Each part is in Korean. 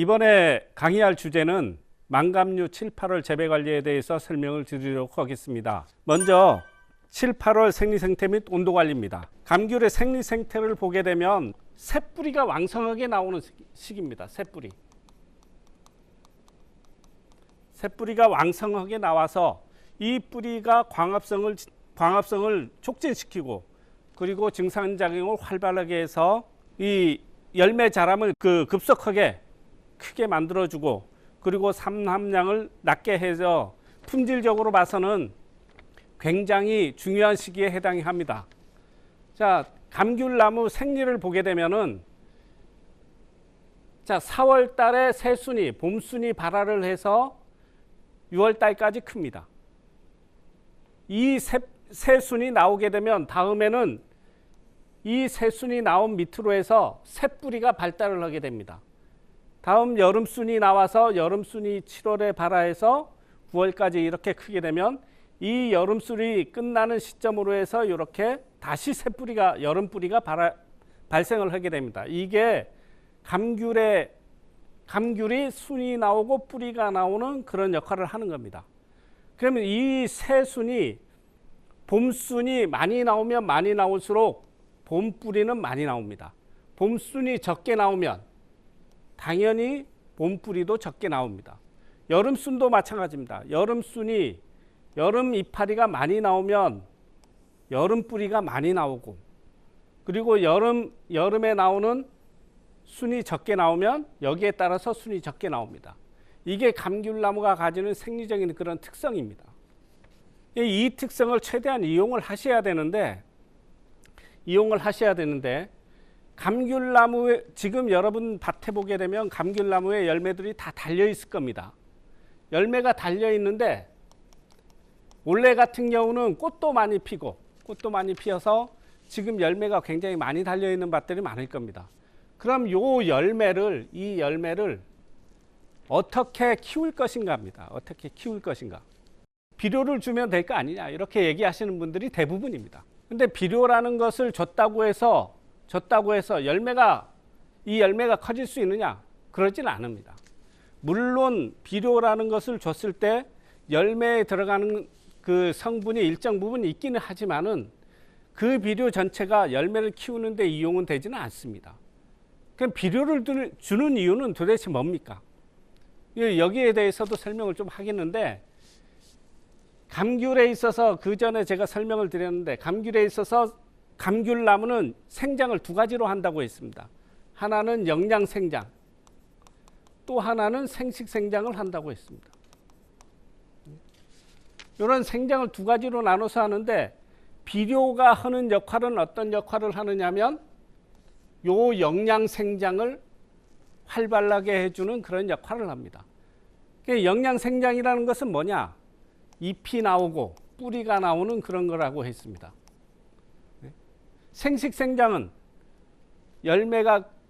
이번에 강의할 주제는 망감류 7, 8월 재배 관리에 대해서 설명을 드리도록 하겠습니다. 먼저 7, 8월 생리생태 및 온도 관리입니다. 감귤의 생리생태를 보게 되면 새뿌리가 왕성하게 나오는 시기입니다. 새뿌리가 왕성하게 나와서 이 뿌리가 광합성을 촉진시키고 그리고 증산작용을 활발하게 해서 이 열매 자람을 급속하게 크게 만들어주고 그리고 산함량을 낮게 해서 품질적으로 봐서는 굉장히 중요한 시기에 해당이 합니다. 자, 감귤나무 생리를 보게 되면은 자, 4월 달에 새순이, 봄순이 발화를 해서 6월 달까지 큽니다. 이 새순이 나오게 되면 다음에는 이 새순이 나온 밑으로 해서 새뿌리가 발달을 하게 됩니다. 다음 여름순이 나와서 여름순이 7월에 발화해서 9월까지 이렇게 크게 되면 이 여름순이 끝나는 시점으로 해서 이렇게 다시 새뿌리가 여름뿌리가 발생을 하게 됩니다. 이게 감귤이 순이 나오고 뿌리가 나오는 그런 역할을 하는 겁니다. 그러면 이 새순이 봄순이 많이 나오면 많이 나올수록 봄뿌리는 많이 나옵니다. 봄순이 적게 나오면 당연히 봄뿌리도 적게 나옵니다. 여름순도 마찬가지입니다. 여름 이파리가 많이 나오면 여름뿌리가 많이 나오고 그리고 여름에 나오는 순이 적게 나오면 여기에 따라서 순이 적게 나옵니다. 이게 감귤나무가 가지는 생리적인 그런 특성입니다. 이 특성을 최대한 이용을 하셔야 되는데 감귤나무에 지금 여러분 밭에 보게 되면 감귤나무에 열매들이 다 달려 있을 겁니다. 열매가 달려 있는데 올해 같은 경우는 꽃도 많이 피어서 지금 열매가 굉장히 많이 달려 있는 밭들이 많을 겁니다. 그럼 이 열매를 어떻게 키울 것인가입니다. 어떻게 키울 것인가? 비료를 주면 될 거 아니냐 이렇게 얘기하시는 분들이 대부분입니다. 근데 비료라는 것을 줬다고 해서 이 열매가 커질 수 있느냐? 그러지는 않습니다. 물론 비료라는 것을 줬을 때 열매에 들어가는 그 성분이 일정 부분 있기는 하지만은 그 비료 전체가 열매를 키우는 데 이용은 되지는 않습니다. 그럼 비료를 주는 이유는 도대체 뭡니까? 여기에 대해서도 설명을 좀 하겠는데 감귤에 있어서 그 전에 제가 설명을 드렸는데 감귤에 있어서 감귤나무는 생장을 두 가지로 한다고 했습니다. 하나는 영양생장, 또 하나는 생식생장을 한다고 했습니다. 이런 생장을 두 가지로 나눠서 하는데 비료가 하는 역할은 어떤 역할을 하느냐면 요 영양생장을 활발하게 해주는 그런 역할을 합니다. 영양생장이라는 것은 뭐냐? 잎이 나오고 뿌리가 나오는 그런 거라고 했습니다. 생식생장은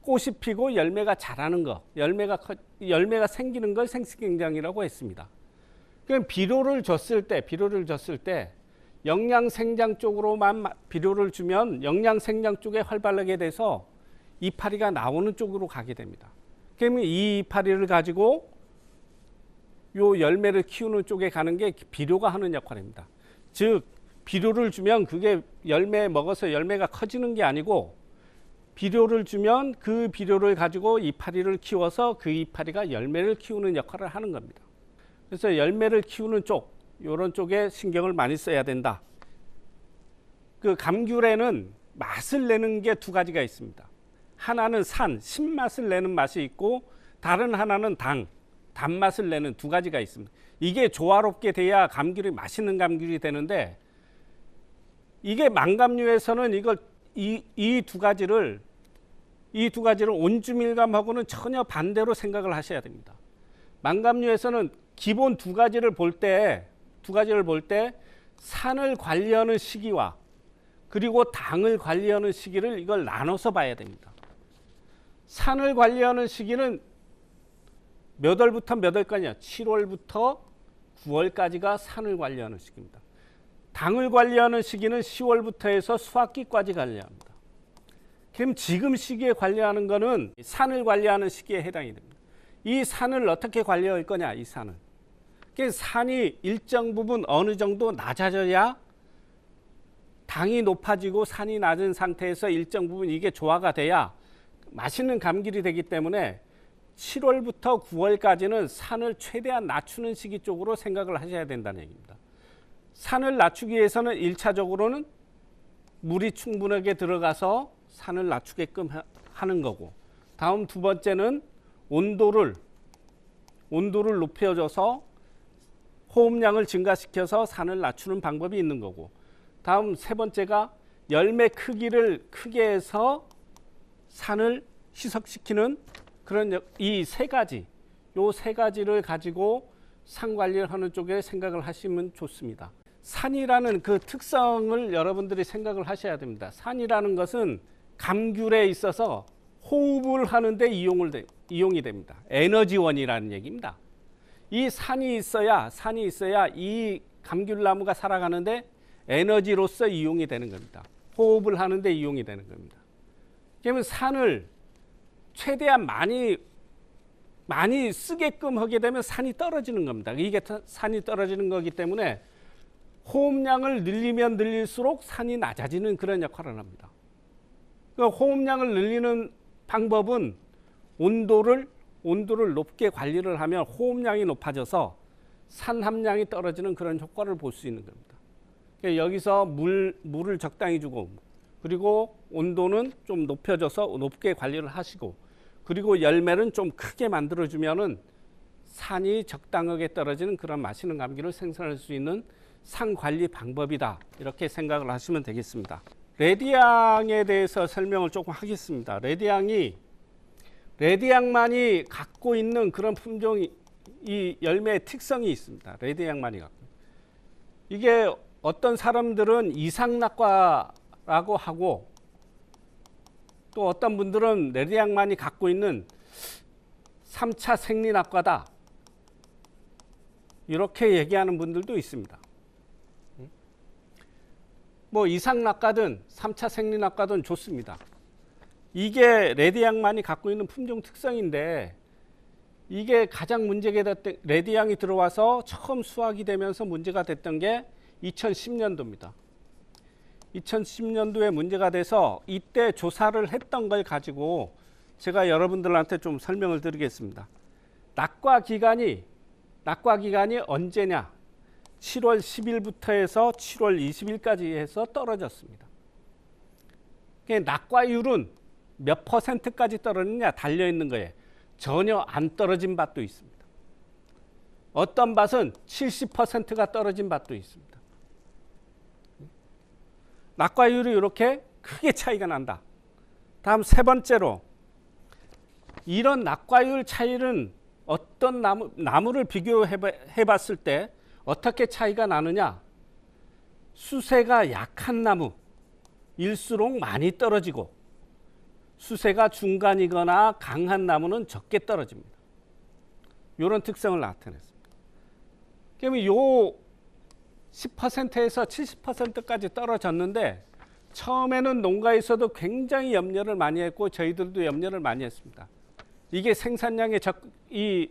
꽃이 피고 열매가 자라는 거, 열매가 생기는 걸 생식생장이라고 했습니다. 그럼 비료를 줬을 때 영양생장 쪽으로만 비료를 주면 영양생장 쪽에 활발하게 돼서 이파리가 나오는 쪽으로 가게 됩니다. 그러면 이 이파리를 가지고 요 열매를 키우는 쪽에 가는 게 비료가 하는 역할입니다. 즉 비료를 주면 그게 열매 먹어서 열매가 커지는 게 아니고 비료를 주면 그 비료를 가지고 이파리를 키워서 그 이파리가 열매를 키우는 역할을 하는 겁니다. 그래서 열매를 키우는 쪽, 이런 쪽에 신경을 많이 써야 된다. 그 감귤에는 맛을 내는 게 두 가지가 있습니다. 하나는 신맛을 내는 맛이 있고 다른 하나는 단맛을 내는 두 가지가 있습니다. 이게 조화롭게 돼야 감귤이 맛있는 감귤이 되는데 이게 망감류에서는 이 두 가지를 온주밀감하고는 전혀 반대로 생각을 하셔야 됩니다. 망감류에서는 기본 두 가지를 볼 때 산을 관리하는 시기와 그리고 당을 관리하는 시기를 이걸 나눠서 봐야 됩니다. 산을 관리하는 시기는 몇 월부터 몇 월까지냐? 7월부터 9월까지가 산을 관리하는 시기입니다. 당을 관리하는 시기는 10월부터 해서 수확기까지 관리합니다. 그럼 지금 시기에 관리하는 거는 산을 관리하는 시기에 해당이 됩니다. 이 산을 어떻게 관리할 거냐, 이 산은. 산이 일정 부분 어느 정도 낮아져야 당이 높아지고 산이 낮은 상태에서 일정 부분 이게 조화가 돼야 맛있는 감귤이 되기 때문에 7월부터 9월까지는 산을 최대한 낮추는 시기 쪽으로 생각을 하셔야 된다는 얘기입니다. 산을 낮추기 위해서는 1차적으로는 물이 충분하게 들어가서 산을 낮추게끔 하는 거고, 다음 두 번째는 온도를 높여줘서 호흡량을 증가시켜서 산을 낮추는 방법이 있는 거고, 다음 세 번째가 열매 크기를 크게 해서 산을 희석시키는 그런 이 세 가지, 요 세 가지를 가지고 산 관리를 하는 쪽에 생각을 하시면 좋습니다. 산이라는 그 특성을 여러분들이 생각을 하셔야 됩니다. 산이라는 것은 감귤에 있어서 호흡을 하는데 이용이 됩니다. 에너지원이라는 얘기입니다. 이 산이 있어야 이 감귤나무가 살아가는데 에너지로서 이용이 되는 겁니다. 호흡을 하는데 이용이 되는 겁니다. 그러면 산을 최대한 많이 쓰게끔 하게 되면 산이 떨어지는 겁니다. 이게 산이 떨어지는 거기 때문에 호흡량을 늘리면 늘릴수록 산이 낮아지는 그런 역할을 합니다. 그러니까 호흡량을 늘리는 방법은 온도를 높게 관리를 하면 호흡량이 높아져서 산 함량이 떨어지는 그런 효과를 볼 수 있는 겁니다. 그러니까 여기서 물을 적당히 주고, 그리고 온도는 좀 높여줘서 높게 관리를 하시고, 그리고 열매는 좀 크게 만들어주면은 산이 적당하게 떨어지는 그런 맛있는 감귤을 생산할 수 있는 산 관리 방법이다, 이렇게 생각을 하시면 되겠습니다. 레디앙에 대해서 설명을 조금 하겠습니다. 레디앙만이 갖고 있는 그런 품종이, 이 열매의 특성이 있습니다. 레디앙만이 갖고, 이게 어떤 사람들은 이상낙과라고 하고, 또 어떤 분들은 레디앙만이 갖고 있는 3차 생리낙과다, 이렇게 얘기하는 분들도 있습니다. 뭐 이상낙과든 3차 생리낙과든 좋습니다. 이게 레디앙만이 갖고 있는 품종 특성인데, 이게 가장 문제가 됐던, 레디앙이 들어와서 처음 수확이 되면서 문제가 됐던 게 2010년도입니다. 2010년도에 문제가 돼서 이때 조사를 했던 걸 가지고 제가 여러분들한테 좀 설명을 드리겠습니다. 낙과 기간이 언제냐? 7월 10일부터 해서 7월 20일까지 해서 떨어졌습니다. 낙과율은 몇 %까지 떨어지느냐 달려 있는 거예요. 전혀 안 떨어진 밭도 있습니다. 어떤 밭은 70%가 떨어진 밭도 있습니다. 낙과율이 이렇게 크게 차이가 난다. 다음 세 번째로, 이런 낙과율 차이는 어떤 나무를 비교해 봤을 때 어떻게 차이가 나느냐? 수세가 약한 나무일수록 많이 떨어지고, 수세가 중간이거나 강한 나무는 적게 떨어집니다. 이런 특성을 나타냈습니다. 그러면 요 10%에서 70%까지 떨어졌는데, 처음에는 농가에서도 굉장히 염려를 많이 했고 저희들도 염려를 많이 했습니다. 이게 생산량에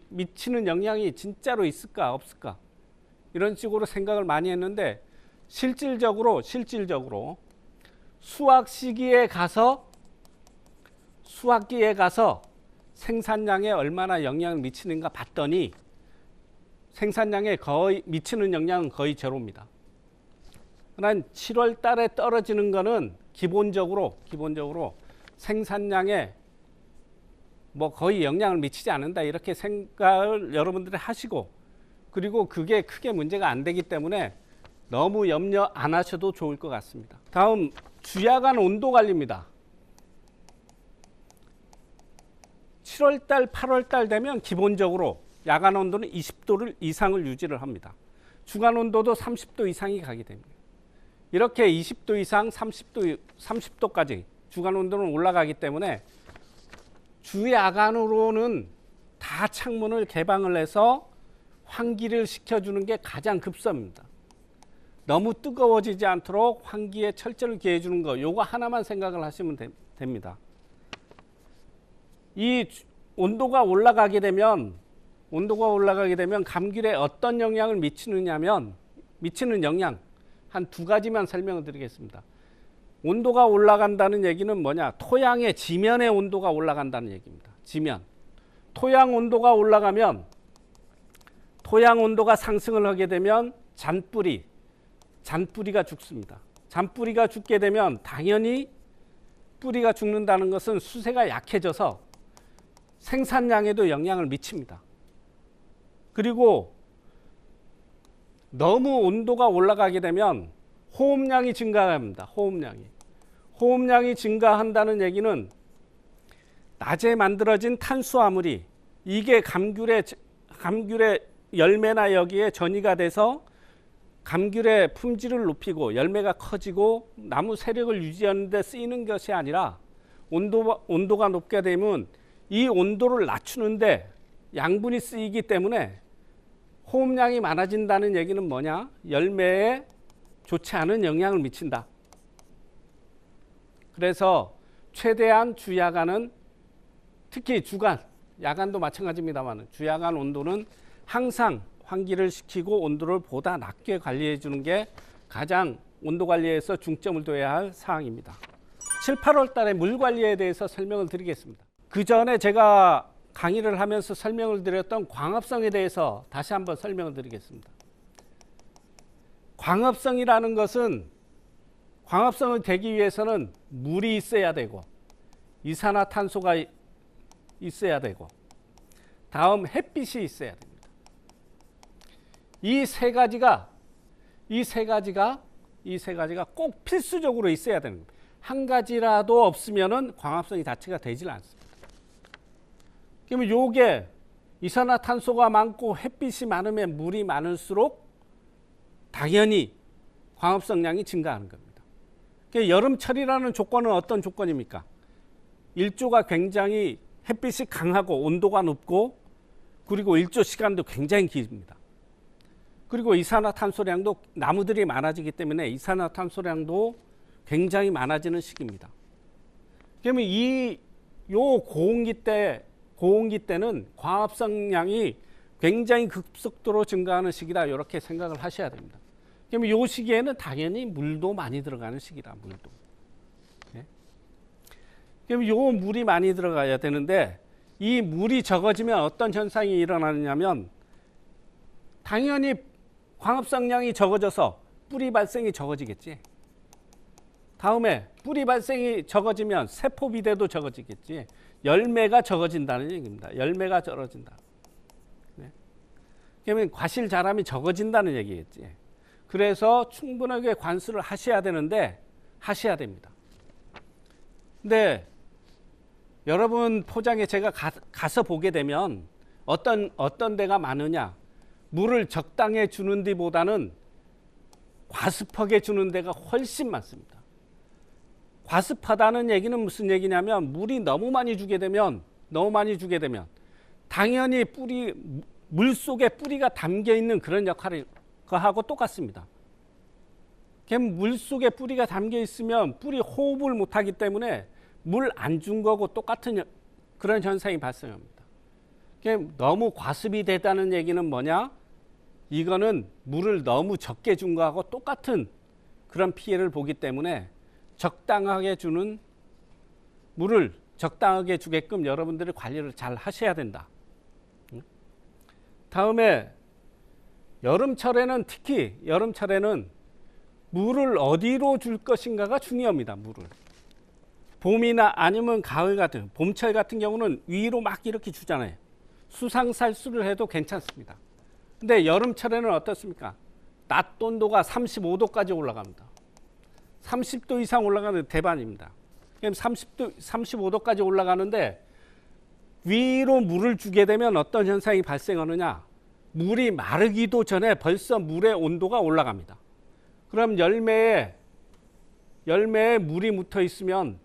미치는 영향이 진짜로 있을까 없을까, 이런 식으로 생각을 많이 했는데, 실질적으로 수확기에 가서 생산량에 얼마나 영향을 미치는가 봤더니 생산량에 거의 미치는 영향은 거의 제로입니다. 그러나 7월 달에 떨어지는 거는 기본적으로 생산량에 뭐 거의 영향을 미치지 않는다, 이렇게 생각을 여러분들이 하시고, 그리고 그게 크게 문제가 안 되기 때문에 너무 염려 안 하셔도 좋을 것 같습니다. 다음 주야간 온도 관리입니다. 7월달 8월달 되면 기본적으로 야간 온도는 20도 이상을 유지를 합니다. 주간 온도도 30도 이상이 가게 됩니다. 이렇게 20도 이상 30도까지 주간 온도는 올라가기 때문에 주야간으로는 다 창문을 개방을 해서 환기를 시켜주는 게 가장 급선입니다. 너무 뜨거워지지 않도록 환기에 철저를 기해주는 거, 요거 하나만 생각을 하시면 됩니다. 이 온도가 올라가게 되면 감귤에 어떤 영향을 미치느냐면 미치는 영향 한 두 가지만 설명을 드리겠습니다. 온도가 올라간다는 얘기는 뭐냐? 토양의 지면의 온도가 올라간다는 얘기입니다. 지면. 토양 온도가 올라가면 토양 온도가 상승을 하게 되면 잔뿌리가 죽습니다. 잔뿌리가 죽게 되면 당연히 뿌리가 죽는다는 것은 수세가 약해져서 생산량에도 영향을 미칩니다. 그리고 너무 온도가 올라가게 되면 호흡량이 증가합니다. 호흡량이 증가한다는 얘기는 낮에 만들어진 탄수화물이 이게 감귤의 열매나 여기에 전이가 돼서 감귤의 품질을 높이고 열매가 커지고 나무 세력을 유지하는 데 쓰이는 것이 아니라 온도가 높게 되면 이 온도를 낮추는데 양분이 쓰이기 때문에 호흡량이 많아진다는 얘기는 뭐냐? 열매에 좋지 않은 영향을 미친다. 그래서 최대한 주야간은 특히 주간, 야간도 마찬가지입니다만 주야간 온도는 항상 환기를 시키고 온도를 보다 낮게 관리해 주는 게 가장 온도 관리에서 중점을 둬야 할 사항입니다. 7, 8월 달에 물 관리에 대해서 설명을 드리겠습니다. 그 전에 제가 강의를 하면서 설명을 드렸던 광합성에 대해서 다시 한번 설명을 드리겠습니다. 광합성이라는 것은 광합성을 되기 위해서는 물이 있어야 되고 이산화탄소가 있어야 되고 다음 햇빛이 있어야 됩니다. 이 세 가지가 꼭 필수적으로 있어야 되는 겁니다. 한 가지라도 없으면은 광합성이 자체가 되질 않습니다. 그러면 요게 이산화탄소가 많고 햇빛이 많으면 물이 많을수록 당연히 광합성량이 증가하는 겁니다. 그러니까 여름철이라는 조건은 어떤 조건입니까? 일조가 굉장히 햇빛이 강하고 온도가 높고 그리고 일조 시간도 굉장히 깁니다. 그리고 이산화탄소량도 나무들이 많아지기 때문에 이산화탄소량도 굉장히 많아지는 시기입니다. 그러면 요 고온기 때는 광합성량이 굉장히 급속도로 증가하는 시기다 이렇게 생각을 하셔야 됩니다. 그러면 이 시기에는 당연히 물도 많이 들어가는 시기다. 물도. 네? 그럼 요 물이 많이 들어가야 되는데 이 물이 적어지면 어떤 현상이 일어나냐면 당연히 광합성량이 적어져서 뿌리 발생이 적어지겠지. 다음에 뿌리 발생이 적어지면 세포 비대도 적어지겠지. 열매가 적어진다는 얘기입니다. 열매가 떨어진다. 네. 그러면 과실 자람이 적어진다는 얘기겠지. 그래서 충분하게 관수를 하셔야 되는데 하셔야 됩니다. 근데 여러분 포장에 제가 가서 보게 되면 어떤 데가 많으냐? 물을 적당히 주는 데보다는 과습하게 주는 데가 훨씬 많습니다. 과습하다는 얘기는 무슨 얘기냐면 물이 너무 많이 주게 되면 당연히 물 속에 뿌리가 담겨 있는 그런 역할을 하고 똑같습니다. 물 속에 뿌리가 담겨 있으면 뿌리 호흡을 못하기 때문에 물 안 준 거고 똑같은 그런 현상이 발생합니다. 너무 과습이 되다는 얘기는 뭐냐? 이거는 물을 너무 적게 준 거하고 똑같은 그런 피해를 보기 때문에 적당하게 주는 물을 적당하게 주게끔 여러분들이 관리를 잘 하셔야 된다. 다음에 특히 여름철에는 물을 어디로 줄 것인가가 중요합니다. 물을. 봄이나 아니면 가을 같은 봄철 같은 경우는 위로 막 이렇게 주잖아요. 수상살수를 해도 괜찮습니다. 근데 여름철에는 어떻습니까? 낮 온도가 35도까지 올라갑니다. 30도 이상 올라가는 대반입니다. 35도까지 올라가는데 위로 물을 주게 되면 어떤 현상이 발생하느냐? 물이 마르기도 전에 벌써 물의 온도가 올라갑니다. 그럼 열매에 물이 묻어 있으면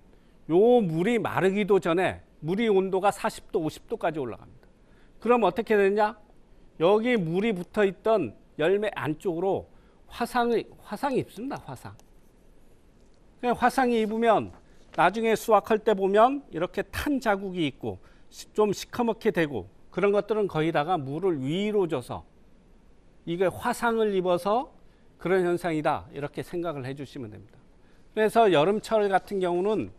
요 물이 마르기도 전에 물이 온도가 40도, 50도까지 올라갑니다. 그럼 어떻게 되냐? 여기 물이 붙어 있던 열매 안쪽으로 화상이 입습니다. 화상이 입으면 나중에 수확할 때 보면 이렇게 탄 자국이 있고 좀 시커멓게 되고 그런 것들은 거의 다가 물을 위로 줘서 이게 화상을 입어서 그런 현상이다 이렇게 생각을 해주시면 됩니다. 그래서 여름철 같은 경우는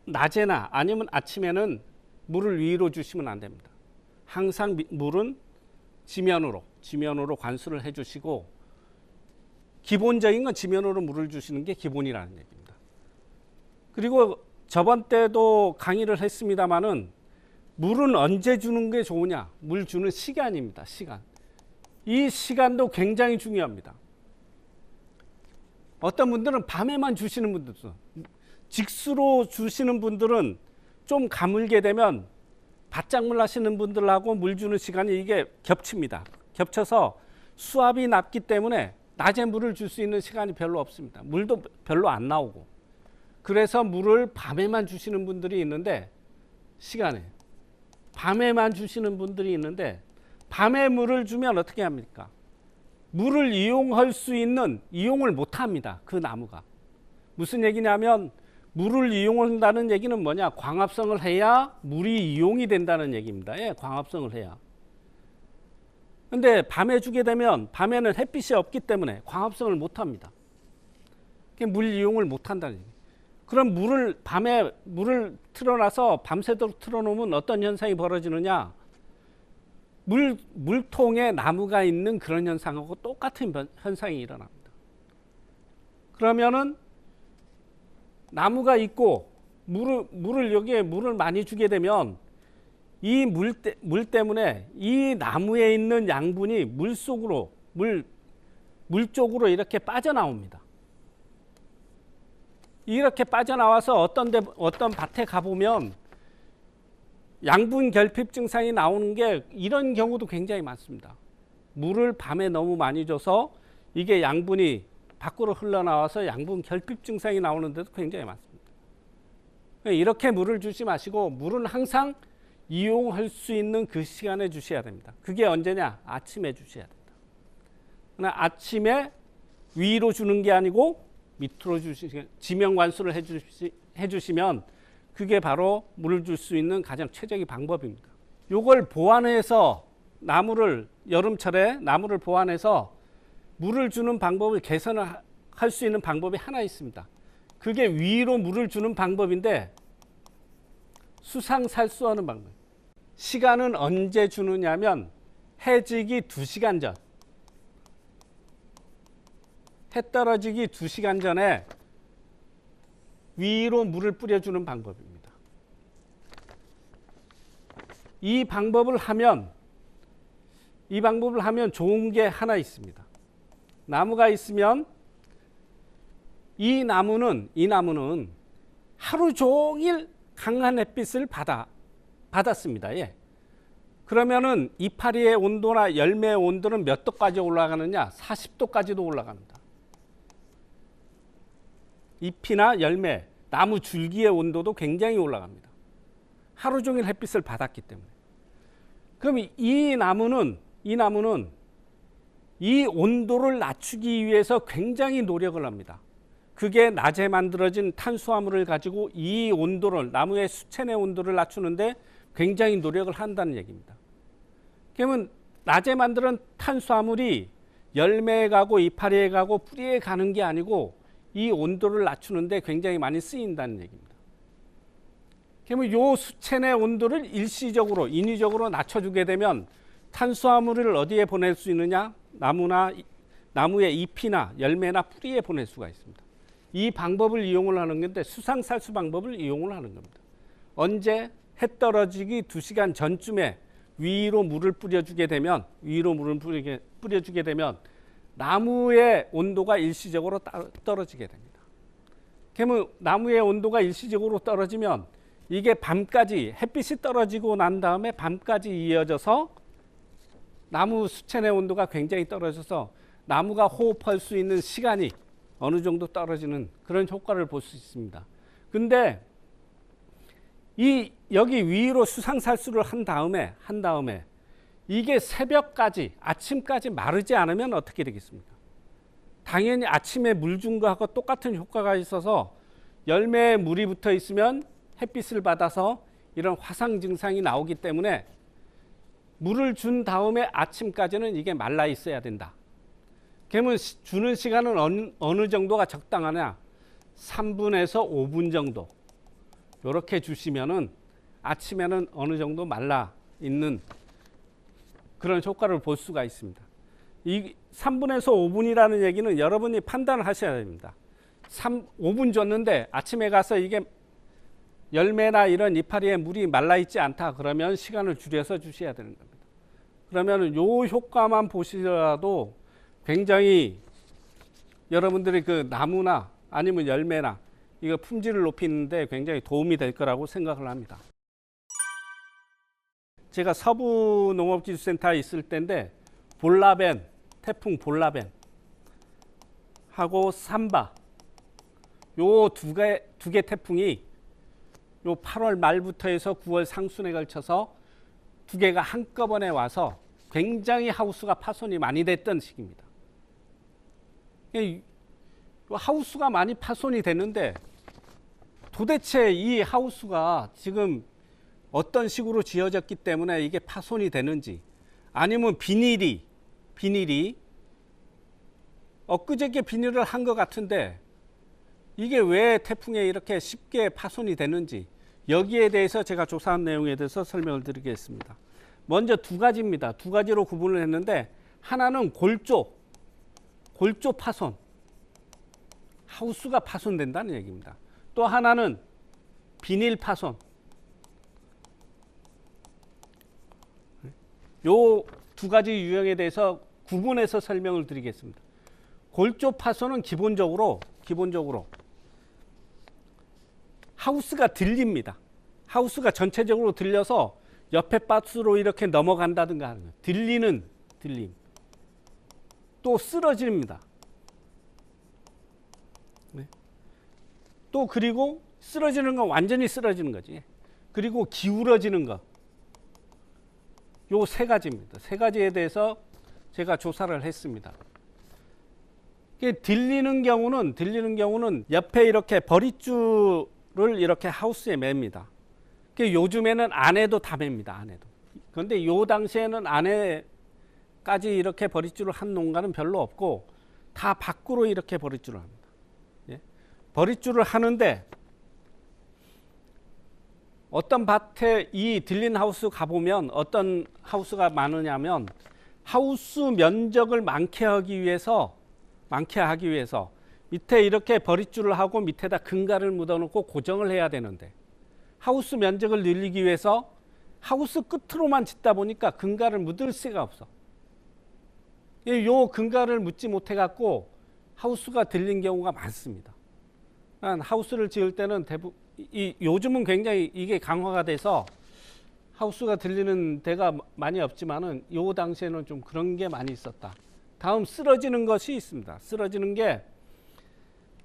낮에나 아니면 아침에는 물을 위로 주시면 안 됩니다. 항상 물은 지면으로 관수를 해주시고, 기본적인 건 지면으로 물을 주시는 게 기본이라는 얘기입니다. 그리고 저번 때도 강의를 했습니다마는 물은 언제 주는 게 좋으냐? 물 주는 시간입니다. 시간. 이 시간도 굉장히 중요합니다. 어떤 분들은 밤에만 주시는 분들도, 직수로 주시는 분들은 좀 가물게 되면 바짝물 하시는 분들하고 물 주는 시간이 이게 겹칩니다. 겹쳐서 수압이 낮기 때문에 낮에 물을 줄 수 있는 시간이 별로 없습니다. 물도 별로 안 나오고. 그래서 물을 밤에만 주시는 분들이 있는데, 시간에 밤에만 주시는 분들이 있는데, 밤에 물을 주면 어떻게 합니까? 물을 이용할 수 있는, 이용을 못 합니다. 그 나무가. 무슨 얘기냐면, 물을 이용한다는 얘기는 뭐냐? 광합성을 해야 물이 이용이 된다는 얘기입니다. 예, 광합성을 해야. 근데 밤에 주게 되면 밤에는 햇빛이 없기 때문에 광합성을 못 합니다. 물 이용을 못 한다는 얘기. 그럼 밤에 물을 틀어놔서 밤새도록 틀어놓으면 어떤 현상이 벌어지느냐? 물통에 나무가 있는 그런 현상하고 똑같은 현상이 일어납니다. 그러면은 나무가 있고 여기에 물을 많이 주게 되면 이 물 때문에 이 나무에 있는 양분이 물 쪽으로 이렇게 빠져나옵니다. 이렇게 빠져나와서 어떤 밭에 가보면 양분 결핍 증상이 나오는 게 이런 경우도 굉장히 많습니다. 물을 밤에 너무 많이 줘서 이게 양분이 밖으로 흘러나와서 양분 결핍 증상이 나오는 데도 굉장히 많습니다. 이렇게 물을 주지 마시고 물은 항상 이용할 수 있는 그 시간에 주셔야 됩니다. 그게 언제냐? 아침에 주셔야 됩니다. 그러나 아침에 위로 주는 게 아니고 밑으로 지면 관수를 해주시면 그게 바로 물을 줄 수 있는 가장 최적의 방법입니다. 이걸 보완해서 여름철에 나무를 보완해서 물을 주는 방법을 개선을 할 수 있는 방법이 하나 있습니다. 그게 위로 물을 주는 방법인데 수상살수하는 방법. 시간은 언제 주느냐면 해지기 2시간 전, 해 떨어지기 2시간 전에 위로 물을 뿌려주는 방법입니다. 이 방법을 하면 좋은 게 하나 있습니다. 나무가 있으면 이 나무는 하루 종일 강한 햇빛을 받았습니다. 예. 그러면은 이파리의 온도나 열매의 온도는 몇 도까지 올라가느냐? 40도까지도 올라갑니다. 잎이나 열매, 나무 줄기의 온도도 굉장히 올라갑니다. 하루 종일 햇빛을 받았기 때문에. 그럼 이 나무는 이 온도를 낮추기 위해서 굉장히 노력을 합니다. 그게 낮에 만들어진 탄수화물을 가지고 이 온도를, 나무의 수체내 온도를 낮추는데 굉장히 노력을 한다는 얘기입니다. 그러면 낮에 만드는 탄수화물이 열매에 가고 이파리에 가고 뿌리에 가는 게 아니고 이 온도를 낮추는데 굉장히 많이 쓰인다는 얘기입니다. 그러면 이 수체내 온도를 일시적으로, 인위적으로 낮춰주게 되면 탄수화물을 어디에 보낼 수 있느냐? 나무의 잎이나 열매나 뿌리에 보낼 수가 있습니다. 이 방법을 이용을 하는 건데 수상살수 방법을 이용을 하는 겁니다. 언제? 해 떨어지기 2시간 전쯤에 위로 물을 뿌려주게 되면 나무의 온도가 일시적으로 떨어지게 됩니다. 그러면 나무의 온도가 일시적으로 떨어지면 이게 밤까지, 햇빛이 떨어지고 난 다음에 밤까지 이어져서 나무 수체내 온도가 굉장히 떨어져서 나무가 호흡할 수 있는 시간이 어느 정도 떨어지는 그런 효과를 볼 수 있습니다. 근데 여기 위로 수상살수를 한 다음에 이게 새벽까지, 아침까지 마르지 않으면 어떻게 되겠습니까? 당연히 아침에 물 준 거하고 똑같은 효과가 있어서 열매에 물이 붙어 있으면 햇빛을 받아서 이런 화상 증상이 나오기 때문에 물을 준 다음에 아침까지는 이게 말라 있어야 된다. 그러면 주는 시간은 어느 정도가 적당하냐? 3분에서 5분 정도. 이렇게 주시면은 아침에는 어느 정도 말라 있는 그런 효과를 볼 수가 있습니다. 이 3분에서 5분이라는 얘기는 여러분이 판단을 하셔야 됩니다. 5분 줬는데 아침에 가서 이게 열매나 이런 이파리에 물이 말라 있지 않다 그러면 시간을 줄여서 주셔야 되는 겁니다. 그러면 요 효과만 보시더라도 굉장히 여러분들이 그 나무나 아니면 열매나 이거 품질을 높이는데 굉장히 도움이 될 거라고 생각을 합니다. 제가 서부농업기술센터에 있을 때인데 볼라벤, 태풍 볼라벤 하고 삼바 요 두 개 태풍이 요 8월 말부터 해서 9월 상순에 걸쳐서 두 개가 한꺼번에 와서 굉장히 하우스가 파손이 많이 됐던 시기입니다. 하우스가 많이 파손이 됐는데 도대체 이 하우스가 지금 어떤 식으로 지어졌기 때문에 이게 파손이 되는지 아니면 비닐이 엊그저께 비닐을 한 것 같은데 이게 왜 태풍에 이렇게 쉽게 파손이 되는지 여기에 대해서 제가 조사한 내용에 대해서 설명을 드리겠습니다. 먼저 두 가지입니다. 두 가지로 구분을 했는데 하나는 골조 파손, 하우스가 파손된다는 얘기입니다. 또 하나는 비닐 파손. 요 두 가지 유형에 대해서 구분해서 설명을 드리겠습니다. 골조 파손은 기본적으로 하우스가 들립니다. 하우스가 전체적으로 들려서 옆에 밭으로 이렇게 넘어간다든가 하는 거예요. 들림. 또 쓰러집니다. 네. 또 그리고 쓰러지는 건 완전히 쓰러지는 거지. 그리고 기울어지는 거. 요 세 가지입니다. 세 가지에 대해서 제가 조사를 했습니다. 들리는 경우는 옆에 이렇게 버릿줄을 이렇게 하우스에 맵니다. 요즘에는 안에도 다 맵니다. 안에도. 그런데 요 당시에는 안에까지 이렇게 버릿줄을 한 농가는 별로 없고 다 밖으로 이렇게 버릿줄을 합니다. 예? 버릿줄을 하는데 어떤 밭에 이 들린 하우스 가보면 어떤 하우스가 많으냐면 하우스 면적을 많게 하기 위해서 밑에 이렇게 버릿줄을 하고 밑에다 금가를 묻어놓고 고정을 해야 되는데 하우스 면적을 늘리기 위해서 하우스 끝으로만 짓다 보니까 금가를 묻을 수가 없어. 요 금가를 묻지 못해 갖고 하우스가 들린 경우가 많습니다. 하우스를 지을 때는 요즘은 굉장히 이게 강화가 돼서 하우스가 들리는 데가 많이 없지만은 요 당시에는 좀 그런 게 많이 있었다. 다음 쓰러지는 것이 있습니다. 쓰러지는 게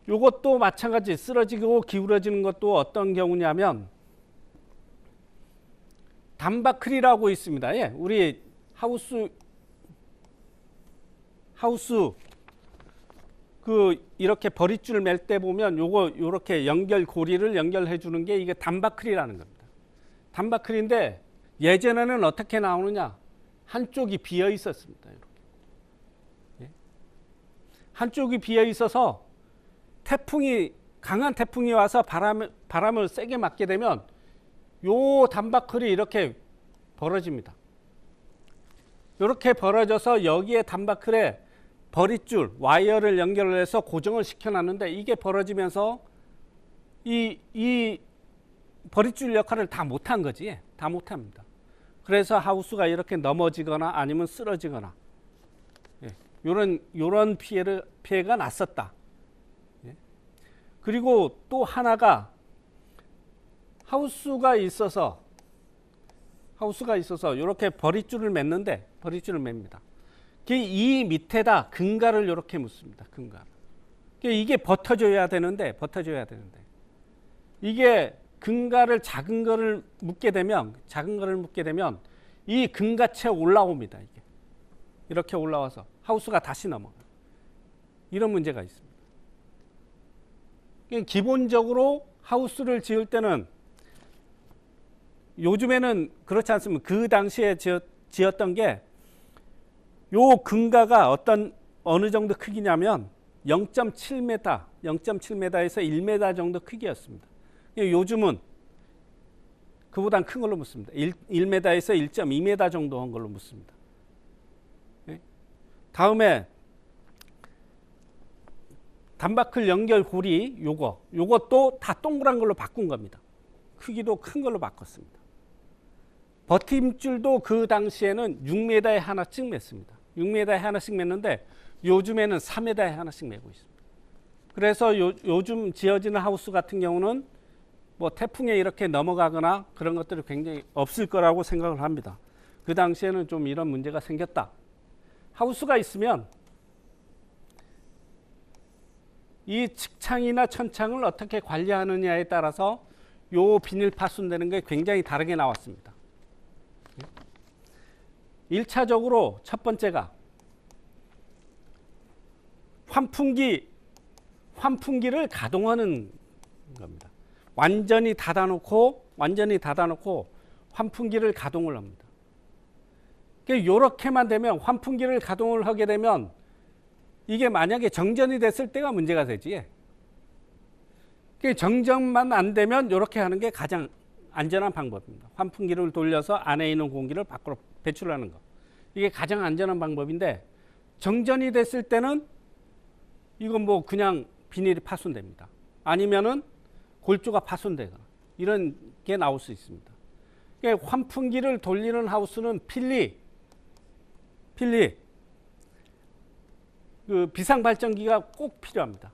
요것도 마찬가지 쓰러지고 기울어지는 것도 어떤 경우냐면 단바클이라고 있습니다. 예, 우리 하우스 그 이렇게 버릿줄 맬 때 보면 요렇게 고리를 연결해 주는 게 이게 단바클이라는 겁니다. 단바클인데 예전에는 어떻게 나오느냐? 한쪽이 비어 있었습니다. 이렇게. 예? 한쪽이 비어 있어서 강한 태풍이 와서 바람을 세게 맞게 되면 요 단바클이 이렇게 벌어집니다. 이렇게 벌어져서 여기에 단바클에 버릿줄, 와이어를 연결해서 고정을 시켜놨는데 이게 벌어지면서 이 버릿줄 역할을 다 못한 거지. 다 못합니다. 그래서 하우스가 이렇게 넘어지거나 아니면 쓰러지거나 이런 피해가 났었다. 예. 그리고 또 하나가 하우스가 있어서 이렇게 버릿줄을 맵니다. 이 밑에다 금가를 이렇게 묻습니다. 금가. 이게 버텨줘야 되는데 이게 금가를 작은 거를 묻게 되면 이 금가채 올라옵니다. 이렇게 올라와서 하우스가 다시 넘어가요. 이런 문제가 있습니다. 기본적으로 하우스를 지을 때는 요즘에는 그렇지 않습니다. 그 당시에 지었던 게 요 근가가 어느 정도 크기냐면 0.7m, 0.7m에서 1m 정도 크기였습니다. 요즘은 그보다 큰 걸로 묻습니다. 1m에서 1.2m 정도 한 걸로 묻습니다. 다음에 단바클 연결 고리 요것도 다 동그란 걸로 바꾼 겁니다. 크기도 큰 걸로 바꿨습니다. 버팀줄도 그 당시에는 6m에 하나씩 맸습니다. 6m에 하나씩 맸는데 요즘에는 4m에 하나씩 매고 있습니다. 그래서 요즘 지어지는 하우스 같은 경우는 뭐 태풍에 이렇게 넘어가거나 그런 것들이 굉장히 없을 거라고 생각을 합니다. 그 당시에는 좀 이런 문제가 생겼다. 하우스가 있으면 이 측창이나 천창을 어떻게 관리하느냐에 따라서 요 비닐 파손되는 게 굉장히 다르게 나왔습니다. 1차적으로 첫 번째가 환풍기를 가동하는 겁니다. 완전히 닫아놓고 환풍기를 가동을 합니다. 이렇게만 되면 환풍기를 가동을 하게 되면 이게 만약에 정전이 됐을 때가 문제가 되지. 정전만 안 되면 이렇게 하는 게 가장 안전한 방법입니다. 환풍기를 돌려서 안에 있는 공기를 밖으로 배출하는 거. 이게 가장 안전한 방법인데 정전이 됐을 때는 이건 뭐 그냥 비닐이 파손됩니다. 아니면은 골조가 파손되거나 이런 게 나올 수 있습니다. 환풍기를 돌리는 하우스는 필리 그 비상발전기가 꼭 필요합니다.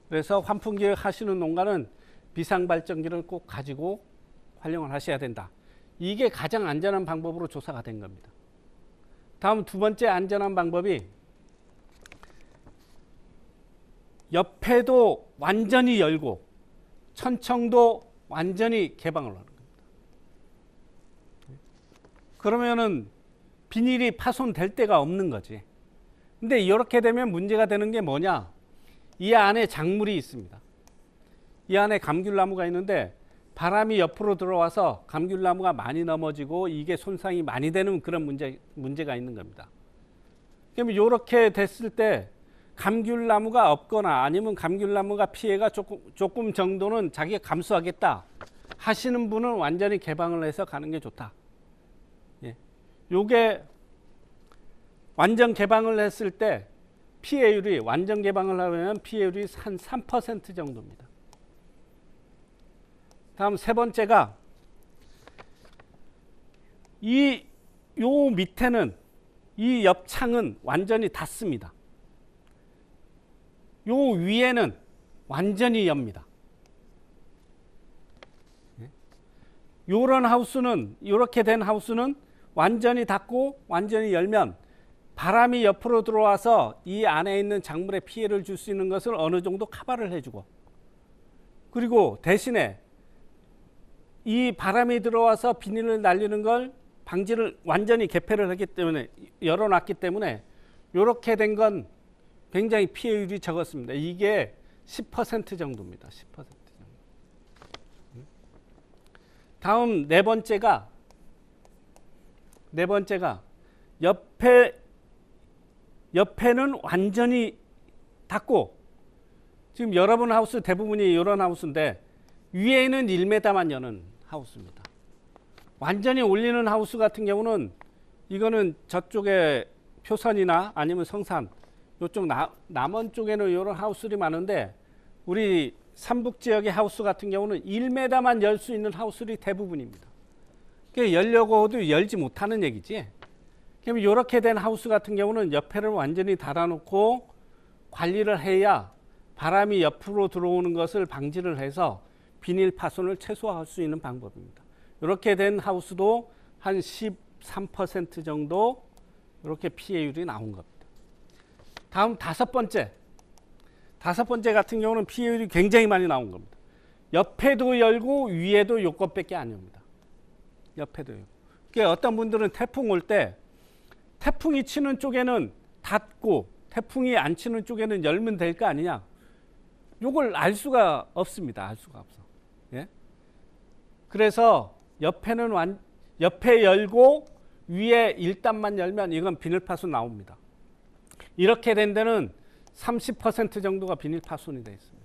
그래서 환풍기 하시는 농가는 비상발전기를 꼭 가지고 활용을 하셔야 된다. 이게 가장 안전한 방법으로 조사가 된 겁니다. 다음 두 번째 안전한 방법이 옆에도 완전히 열고 천청도 완전히 개방을 하는 겁니다. 그러면은 비닐이 파손될 데가 없는 거지. 근데 이렇게 되면 문제가 되는 게 뭐냐? 이 안에 작물이 있습니다. 이 안에 감귤나무가 있는데 바람이 옆으로 들어와서 감귤나무가 많이 넘어지고 이게 손상이 많이 되는 그런 문제가 있는 겁니다. 그러면 이렇게 됐을 때 감귤나무가 없거나 아니면 감귤나무가 피해가 조금 정도는 자기가 감수하겠다 하시는 분은 완전히 개방을 해서 가는 게 좋다. 요게 완전 개방을 했을 때 피해율이 완전 개방을 하면 피해율이 한 3% 정도입니다. 다음 세 번째가 요 밑에는 이 옆창은 완전히 닫습니다. 요 위에는 완전히 엽니다. 요런 하우스는 이렇게 된 하우스는 완전히 닫고 완전히 열면 바람이 옆으로 들어와서 이 안에 있는 작물에 피해를 줄 수 있는 것을 어느 정도 커버를 해주고 그리고 대신에 이 바람이 들어와서 비닐을 날리는 걸 방지를 완전히 개폐를 하기 때문에 열어놨기 때문에 이렇게 된 건 굉장히 피해율이 적었습니다. 이게 10% 정도입니다. 10% 정도. 다음 네 번째가 옆에는 완전히 닫고 지금 여러분 하우스 대부분이 이런 하우스인데 위에는 1m만 여는 하우스입니다. 완전히 올리는 하우스 같은 경우는 이거는 저쪽에 표선이나 아니면 성산 이쪽 남원 쪽에는 이런 하우스들이 많은데 우리 삼북 지역의 하우스 같은 경우는 1m만 열 수 있는 하우스들이 대부분입니다. 열려고 해도 열지 못하는 얘기지. 그럼 이렇게 된 하우스 같은 경우는 옆에를 완전히 닫아놓고 관리를 해야 바람이 옆으로 들어오는 것을 방지를 해서 비닐 파손을 최소화할 수 있는 방법입니다. 이렇게 된 하우스도 한 13% 정도 이렇게 피해율이 나온 겁니다. 다음 다섯 번째 같은 경우는 피해율이 굉장히 많이 나온 겁니다. 옆에도 열고 위에도 요것밖에 안 엽니다. 옆에도요. 그러니까 어떤 분들은 태풍 올 때 태풍이 치는 쪽에는 닫고 태풍이 안 치는 쪽에는 열면 될 거 아니냐. 요걸 알 수가 없습니다. 알 수가 없어. 예? 그래서 옆에 열고 위에 1단만 열면 이건 비닐 파손 나옵니다. 이렇게 된 데는 30% 정도가 비닐 파손이 되어 있습니다.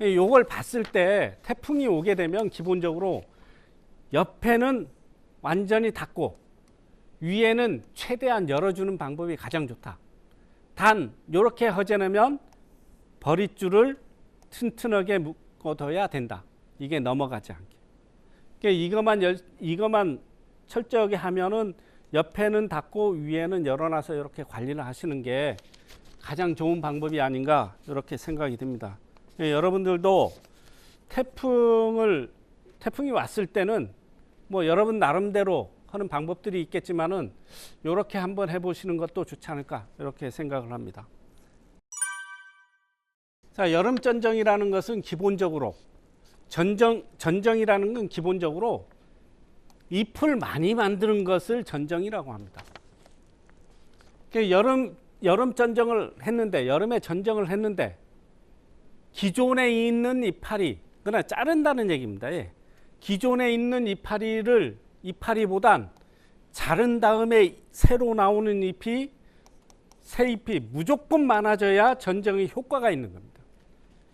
요걸 봤을 때 태풍이 오게 되면 기본적으로 옆에는 완전히 닫고 위에는 최대한 열어주는 방법이 가장 좋다. 단 이렇게 허전하면 버릿줄을 튼튼하게 묶어둬야 된다. 이게 넘어가지 않게. 그러니까 이것만 철저하게 하면은 옆에는 닫고 위에는 열어놔서 이렇게 관리를 하시는 게 가장 좋은 방법이 아닌가 이렇게 생각이 듭니다. 여러분들도 태풍이 왔을 때는 뭐 여러분 나름대로 하는 방법들이 있겠지만은 이렇게 한번 해보시는 것도 좋지 않을까 이렇게 생각을 합니다. 자, 여름 전정이라는 것은 기본적으로 전정이라는 건 기본적으로 잎을 많이 만드는 것을 전정이라고 합니다. 여름에 전정을 했는데 기존에 있는 이파리, 그러나 자른다는 얘기입니다. 예. 기존에 있는 이파리보단 자른 다음에 새로 나오는 새 잎이 무조건 많아져야 전정의 효과가 있는 겁니다.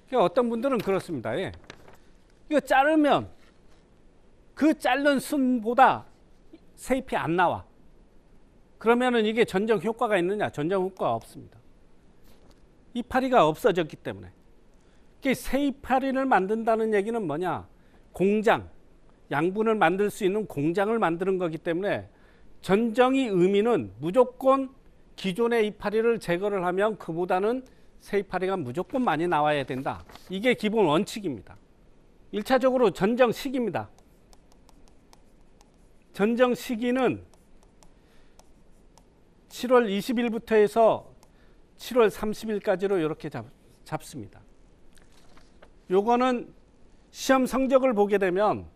그러니까 어떤 분들은 그렇습니다. 예. 이거 자르면 그 자른 순보다 새 잎이 안 나와. 그러면은 이게 전정 효과가 있느냐? 전정 효과가 없습니다. 이파리가 없어졌기 때문에. 새 이파리를 만든다는 얘기는 뭐냐? 공장, 양분을 만들 수 있는 공장을 만드는 거기 때문에 전정의 의미는 무조건 기존의 이파리를 제거를 하면 그보다는 새 이파리가 무조건 많이 나와야 된다. 이게 기본 원칙입니다. 1차적으로 전정 시기입니다. 전정 시기는 7월 20일부터 해서 7월 30일까지로 이렇게 잡습니다. 요거는 시험 성적을 보게 되면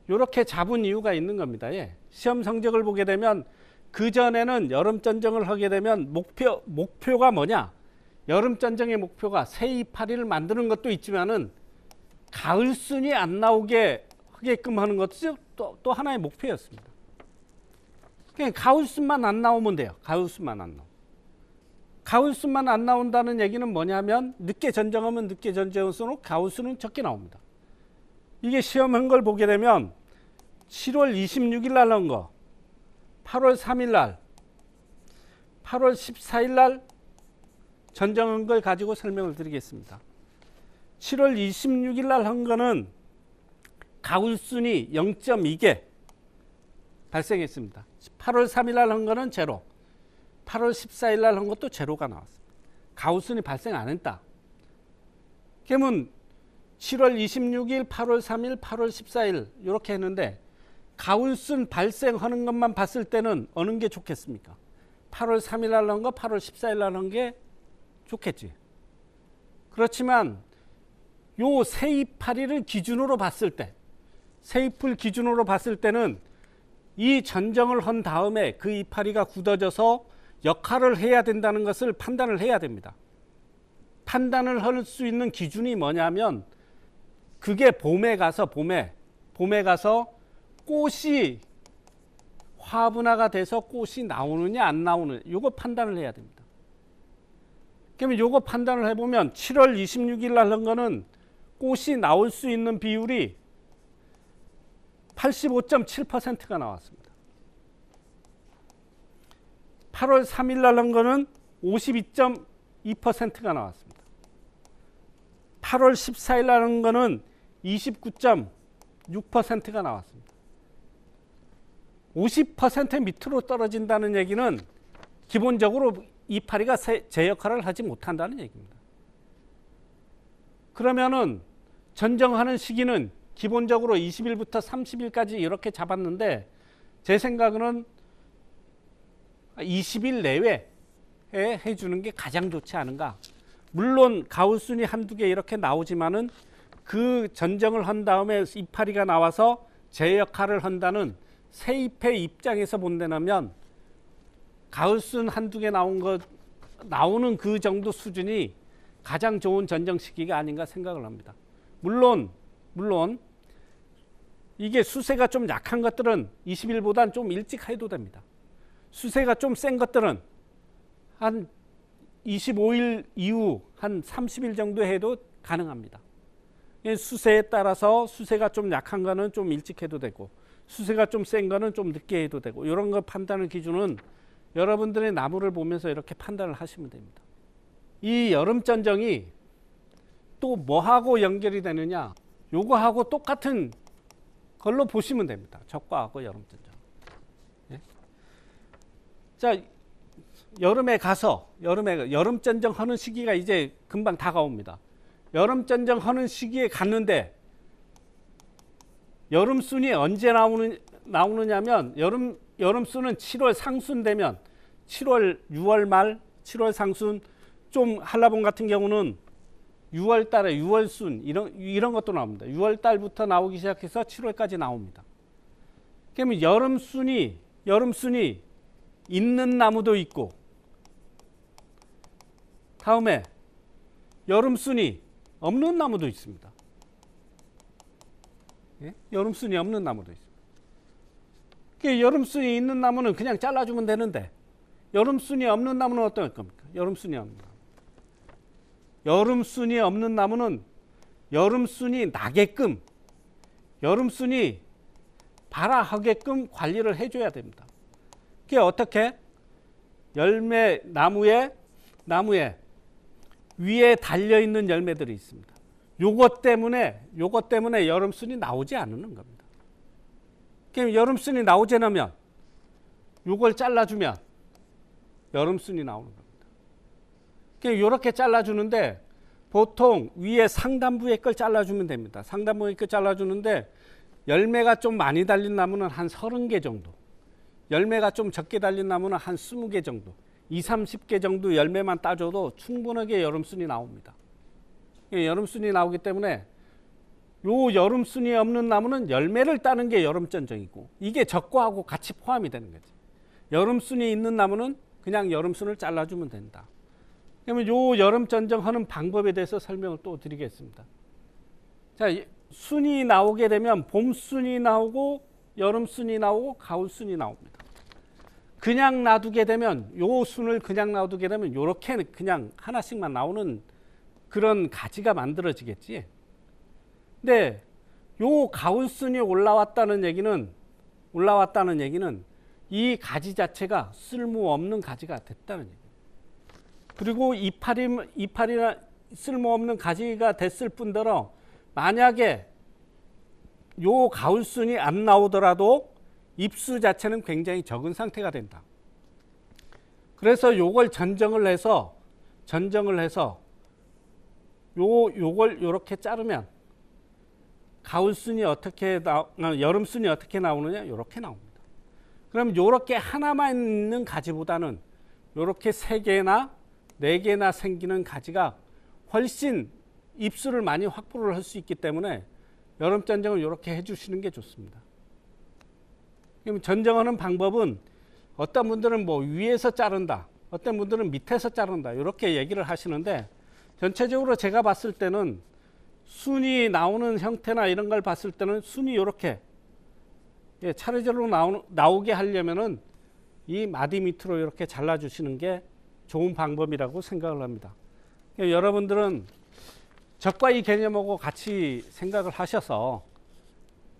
이렇게 잡은 이유가 있는 겁니다. 예. 시험 성적을 보게 되면 그전에는 여름 전정을 하게 되면 목표가 뭐냐? 여름 전정의 목표가 새 이파리를 만드는 것도 있지만은 가을순이 안 나오게 하게끔 하는 것도 또 하나의 목표였습니다. 그냥 가을순만 안 나오면 돼요. 가을순만 안 나오면. 가을순만 안 나온다는 얘기는 뭐냐면 늦게 전정하면 늦게 전정할수록 가을순은 적게 나옵니다. 이게 시험한 걸 보게 되면 7월 26일 날 한 거, 8월 3일 날, 8월 14일 날 전정한 걸 가지고 설명을 드리겠습니다. 7월 26일 날 한 거는 가을순이 0.2개 발생했습니다. 8월 3일 날 한 거는 제로, 8월 14일 날 한 것도 제로가 나왔습니다. 가을순이 발생 안 했다. 그러면 7월 26일, 8월 3일, 8월 14일 이렇게 했는데 가을순 발생하는 것만 봤을 때는 어느 게 좋겠습니까? 8월 3일 날 한 거, 8월 14일 날 한 게 좋겠지. 그렇지만 요 새 이파리를 기준으로 봤을 때, 새 잎을 기준으로 봤을 때는 이 전정을 한 다음에 그 이파리가 굳어져서 역할을 해야 된다는 것을 판단을 해야 됩니다. 판단을 할 수 있는 기준이 뭐냐면 그게 봄에 가서 꽃이 화분화가 돼서 꽃이 나오느냐 안 나오느냐 이거 판단을 해야 됩니다. 그러면 이거 판단을 해보면 7월 26일 날 한 거는 꽃이 나올 수 있는 비율이 85.7%가 나왔습니다. 8월 3일 날 한 거는 52.2%가 나왔습니다. 8월 14일 날 한 거는 29.6%가 나왔습니다. 50% 밑으로 떨어진다는 얘기는 기본적으로 이파리가 제 역할을 하지 못한다는 얘기입니다. 그러면은 전정하는 시기는 기본적으로 20일부터 30일까지 이렇게 잡았는데 제 생각은 20일 내외에 해주는 게 가장 좋지 않은가. 물론 가을순이 한두 개 이렇게 나오지만은 그 전정을 한 다음에 이파리가 나와서 제 역할을 한다는 새 잎의 입장에서 본다면 가을순 한두 개 나오는 그 정도 수준이 가장 좋은 전정 시기가 아닌가 생각을 합니다. 물론 이게 수세가 좀 약한 것들은 20일보단 좀 일찍 해도 됩니다. 수세가 좀 센 것들은 한 25일 이후 한 30일 정도 해도 가능합니다. 수세에 따라서 수세가 좀 약한 거는 좀 일찍 해도 되고 수세가 좀 센 거는 좀 늦게 해도 되고 이런 거 판단의 기준은 여러분들의 나무를 보면서 이렇게 판단을 하시면 됩니다. 이 여름전정이 또 뭐하고 연결이 되느냐, 요거하고 똑같은 걸로 보시면 됩니다. 적과하고 여름전정. 예? 자, 여름에 가서 여름전정 하는 시기가 이제 금방 다가옵니다. 여름전정 하는 시기에 갔는데 여름순이 언제 나오느냐면 여름순은 7월 상순 되면 6월 말 7월 상순, 좀 한라봉 같은 경우는 6월 달에 6월순 이런 것도 나옵니다. 6월 달부터 나오기 시작해서 7월까지 나옵니다. 그러면 여름순이 있는 나무도 있고 다음에 여름순이 없는 나무도 있습니다. 예? 여름순이 없는 나무도 있습니다. 여름순이 있는 나무는 그냥 잘라주면 되는데 여름순이 없는 나무는 어떨 겁니까? 여름순이 없는 나무. 여름순이 없는 나무는 여름순이 나게끔, 여름순이 발화하게끔 관리를 해줘야 됩니다. 그게 어떻게? 나무에 위에 달려있는 열매들이 있습니다. 요것 때문에 여름순이 나오지 않는 겁니다. 그럼 여름순이 나오지 않으면 요걸 잘라주면 여름순이 나오는 겁니다. 이렇게 잘라주는데 보통 위에 상단부의 걸 잘라주면 됩니다. 상단부의 걸 잘라주는데 열매가 좀 많이 달린 나무는 한 30개 정도, 열매가 좀 적게 달린 나무는 한 20개 정도, 20-30개 정도 열매만 따줘도 충분하게 여름순이 나옵니다. 여름순이 나오기 때문에 요 여름순이 없는 나무는 열매를 따는 게 여름전정이고 이게 적과하고 같이 포함이 되는 거지. 여름순이 있는 나무는 그냥 여름순을 잘라주면 된다. 그러면 요 여름전정 하는 방법에 대해서 설명을 또 드리겠습니다. 자, 순이 나오게 되면 봄순이 나오고 여름순이 나오고 가을순이 나옵니다. 그냥 놔두게 되면 요 순을 그냥 놔두게 되면 요렇게 그냥 하나씩만 나오는 그런 가지가 만들어지겠지. 근데 요 가을순이 올라왔다는 얘기는 이 가지 자체가 쓸모없는 가지가 됐다는 얘기예요. 그리고 이파리나 쓸모없는 가지가 됐을 뿐더러 만약에 요 가을순이 안 나오더라도 잎수 자체는 굉장히 적은 상태가 된다. 그래서 요걸 전정을 해서 요걸 요렇게 자르면 여름순이 어떻게 나오느냐? 요렇게 나옵니다. 그럼 요렇게 하나만 있는 가지보다는 요렇게 3개나 4개나 생기는 가지가 훨씬 잎수를 많이 확보를 할 수 있기 때문에 여름 전정을 이렇게 해주시는 게 좋습니다. 그럼 전정하는 방법은 어떤 분들은 뭐 위에서 자른다, 어떤 분들은 밑에서 자른다 이렇게 얘기를 하시는데 전체적으로 제가 봤을 때는 순이 나오는 형태나 이런 걸 봤을 때는 순이 이렇게 차례대로 나오게 하려면은 이 마디 밑으로 이렇게 잘라주시는 게 좋은 방법이라고 생각을 합니다. 여러분들은 적과 이 개념하고 같이 생각을 하셔서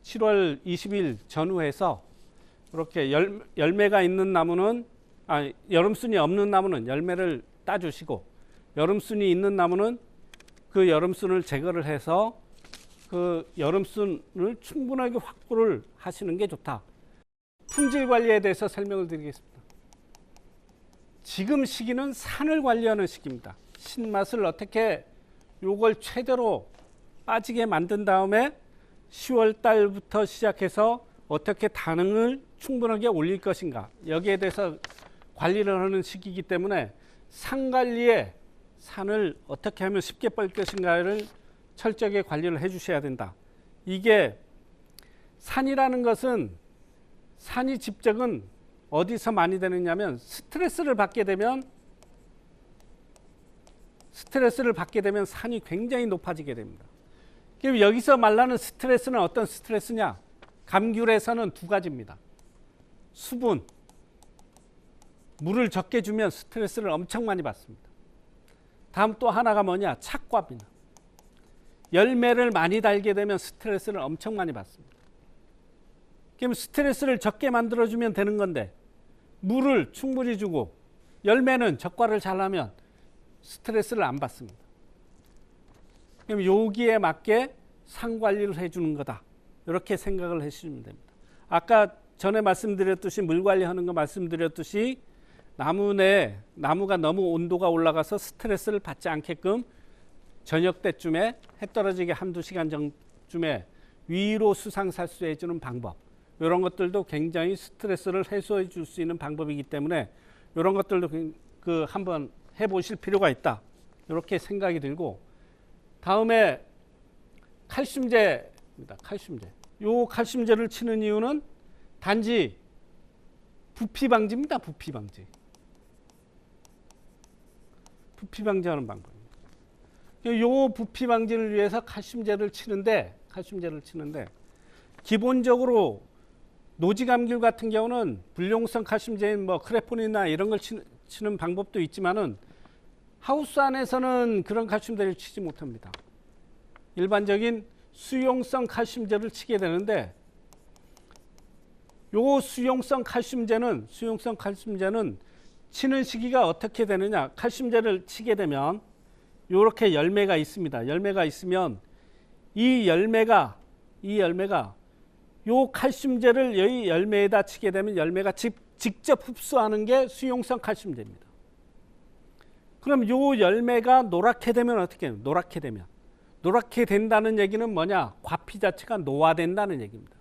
7월 20일 전후해서 이렇게 열매가 있는 나무는 여름순이 없는 나무는 열매를 따주시고 여름순이 있는 나무는 그 여름순을 제거를 해서 그 여름순을 충분하게 확보를 하시는 게 좋다. 품질 관리에 대해서 설명을 드리겠습니다. 지금 시기는 산을 관리하는 시기입니다. 신맛을 어떻게 요걸 최대로 빠지게 만든 다음에 10월 달부터 시작해서 어떻게 단응을 충분하게 올릴 것인가 여기에 대해서 관리를 하는 시기이기 때문에 산 관리에 산을 어떻게 하면 쉽게 뺄 것인가를 철저하게 관리를 해 주셔야 된다. 이게 산이라는 것은 산이 집적은 어디서 많이 되느냐면 스트레스를 받게 되면 스트레스를 받게 되면 산이 굉장히 높아지게 됩니다. 그럼 여기서 말하는 스트레스는 어떤 스트레스냐? 감귤에서는 두 가지입니다. 수분, 물을 적게 주면 스트레스를 엄청 많이 받습니다. 다음 또 하나가 뭐냐? 착과입니다. 열매를 많이 달게 되면 스트레스를 엄청 많이 받습니다. 그럼 스트레스를 적게 만들어주면 되는 건데 물을 충분히 주고 열매는 적과를 잘하면 스트레스를 안 받습니다. 그럼 여기에 맞게 산 관리를 해주는 거다. 이렇게 생각을 해주시면 됩니다. 아까 전에 말씀드렸듯이 물 관리하는 거 말씀드렸듯이 나무가 너무 온도가 올라가서 스트레스를 받지 않게끔 저녁 때쯤에 해 떨어지기 한두 시간 전쯤에 위로 수상살수해 주는 방법, 이런 것들도 굉장히 스트레스를 해소해 줄 수 있는 방법이기 때문에 이런 것들도 한번 해보실 필요가 있다. 이렇게 생각이 들고, 다음에 칼슘제입니다. 칼슘제. 요 칼슘제를 치는 이유는 단지 부피 방지입니다. 부피 방지. 부피 방지하는 방법입니다. 요 부피 방지를 위해서 칼슘제를 치는데 기본적으로 노지감귤 같은 경우는 불용성 칼슘제인 뭐 크레폰이나 이런 걸 치는 방법도 있지만은 하우스 안에서는 그런 칼슘제를 치지 못합니다. 일반적인 수용성 칼슘제를 치게 되는데, 요 수용성 칼슘제는 치는 시기가 어떻게 되느냐? 칼슘제를 치게 되면 이렇게 열매가 있습니다. 열매가 있으면 이 열매가 요 칼슘제를 이 열매에다 치게 되면 열매가 직접 흡수하는 게 수용성 칼슘제입니다. 그럼 요 열매가 노랗게 되면 어떻게 해요? 노랗게 된다는 얘기는 뭐냐? 과피 자체가 노화된다는 얘기입니다.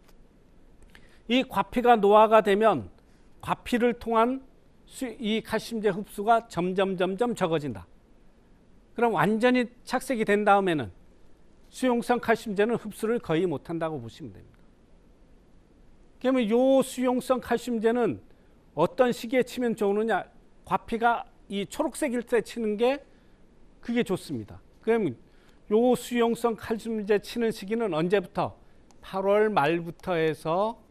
이 과피가 노화가 되면 과피를 통한 이 칼슘제 흡수가 점점 적어진다. 그럼 완전히 착색이 된 다음에는 수용성 칼슘제는 흡수를 거의 못한다고 보시면 됩니다. 그러면 이 수용성 칼슘제는 어떤 시기에 치면 좋으느냐? 과피가 이 초록색일 때 치는 게 그게 좋습니다. 그러면 이 수용성 칼슘제 치는 시기는 언제부터? 8월 말부터 해서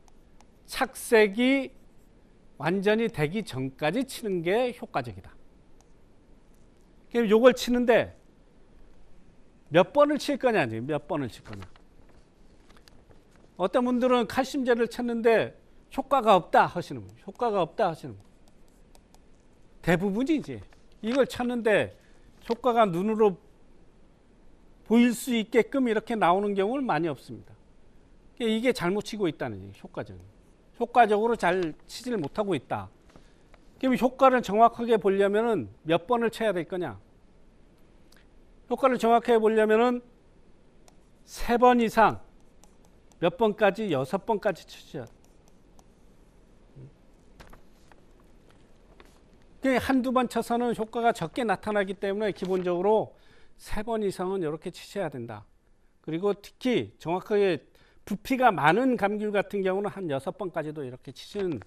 착색이 완전히 되기 전까지 치는 게 효과적이다. 그럼 이걸 치는데 몇 번을 칠 거냐? 어떤 분들은 칼슘제를 쳤는데 효과가 없다 하시는 분. 대부분이지. 이걸 쳤는데 효과가 눈으로 보일 수 있게끔 이렇게 나오는 경우는 많이 없습니다. 이게 잘못 치고 있다는 얘기예요. 효과적으로 잘 치지를 못하고 있다. 그럼 효과를 정확하게 보려면은 몇 번을 쳐야 될 거냐? 효과를 정확하게 보려면은 3번 이상, 몇 번까지? 6번까지 치셔야 돼요. 한두 번 쳐서는 효과가 적게 나타나기 때문에 기본적으로 3번 이상은 이렇게 치셔야 된다. 그리고 특히 정확하게 부피가 많은 감귤 같은 경우는 한 6번까지도 이렇게 치시는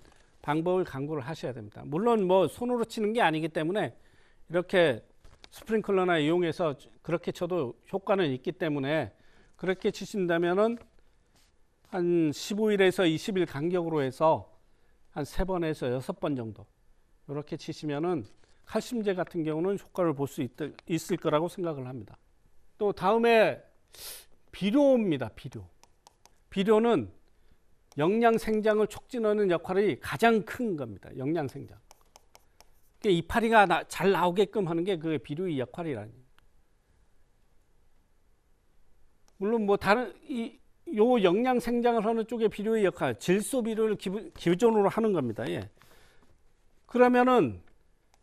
방법을 강구를 하셔야 됩니다. 물론 뭐 손으로 치는 게 아니기 때문에 이렇게 스프링클러나 이용해서 그렇게 쳐도 효과는 있기 때문에 그렇게 치신다면은 한 15일에서 20일 간격으로 해서 한 3번에서 6번 정도 이렇게 치시면은 칼슘제 같은 경우는 효과를 볼 수 있을 거라고 생각을 합니다. 또 다음에 비료입니다. 비료는 영양 생장을 촉진하는 역할이 가장 큰 겁니다. 영양 생장. 이파리가 잘 나오게끔 하는 게 그 비료의 역할이라는. 물론 뭐 다른 요 영양 생장을 하는 쪽의 비료의 역할, 질소 비료를 기존으로 하는 겁니다. 예. 그러면은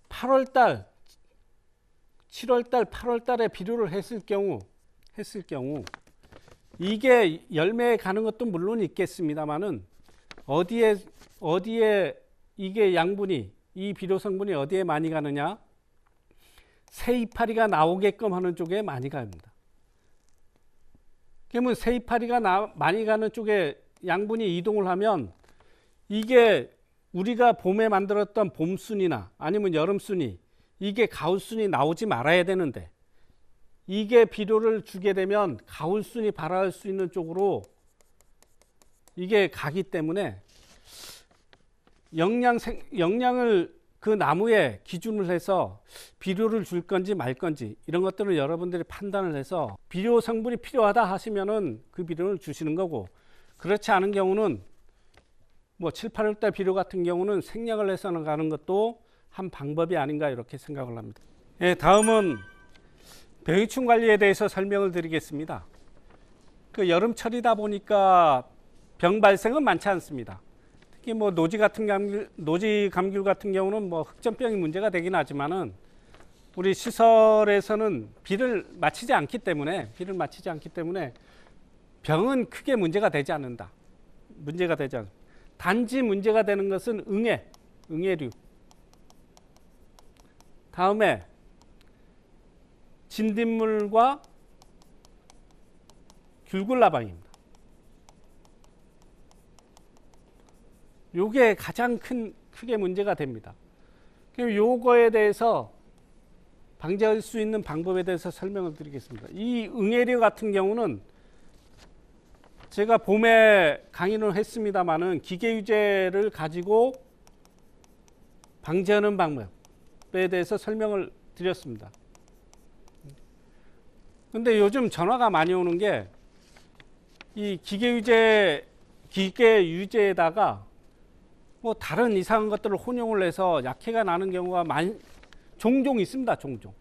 8월달, 7월달, 8월달에 비료를 했을 경우 이게 열매에 가는 것도 물론 있겠습니다만은 어디에 이게 양분이, 이 비료 성분이 어디에 많이 가느냐? 새 이파리가 나오게끔 하는 쪽에 많이 갑니다. 그러면 새 이파리가 많이 가는 쪽에 양분이 이동을 하면 이게 우리가 봄에 만들었던 봄순이나 아니면 여름순이, 이게 가을순이 나오지 말아야 되는데 이게 비료를 주게 되면 가울순이 발화할 수 있는 쪽으로 이게 가기 때문에 영양을 그 나무에 기준을 해서 비료를 줄 건지 말 건지 이런 것들을 여러분들이 판단을 해서 비료 성분이 필요하다 하시면은 그 비료를 주시는 거고, 그렇지 않은 경우는 뭐 7, 8월달 비료 같은 경우는 생략을 해서 가는 것도 한 방법이 아닌가 이렇게 생각을 합니다. 예, 다음은 병해충 관리에 대해서 설명을 드리겠습니다. 그 여름철이다 보니까 병 발생은 많지 않습니다. 특히 뭐 노지 감귤 같은 경우는 뭐 흑점병이 문제가 되긴 하지만은 우리 시설에서는 비를 맞히지 않기 때문에 병은 크게 문제가 되지 않는다. 단지 문제가 되는 것은 응애류. 다음에 진딧물과 귤굴나방입니다. 요게 가장 크게 문제가 됩니다. 그럼 요거에 대해서 방지할 수 있는 방법에 대해서 설명을 드리겠습니다. 이 응애류 같은 경우는 제가 봄에 강의를 했습니다마는 기계유제를 가지고 방지하는 방법에 대해서 설명을 드렸습니다. 근데 요즘 전화가 많이 오는 게 이 기계유제에다가 뭐 다른 이상한 것들을 혼용을 해서 약해가 나는 경우가 종종 있습니다. 종종.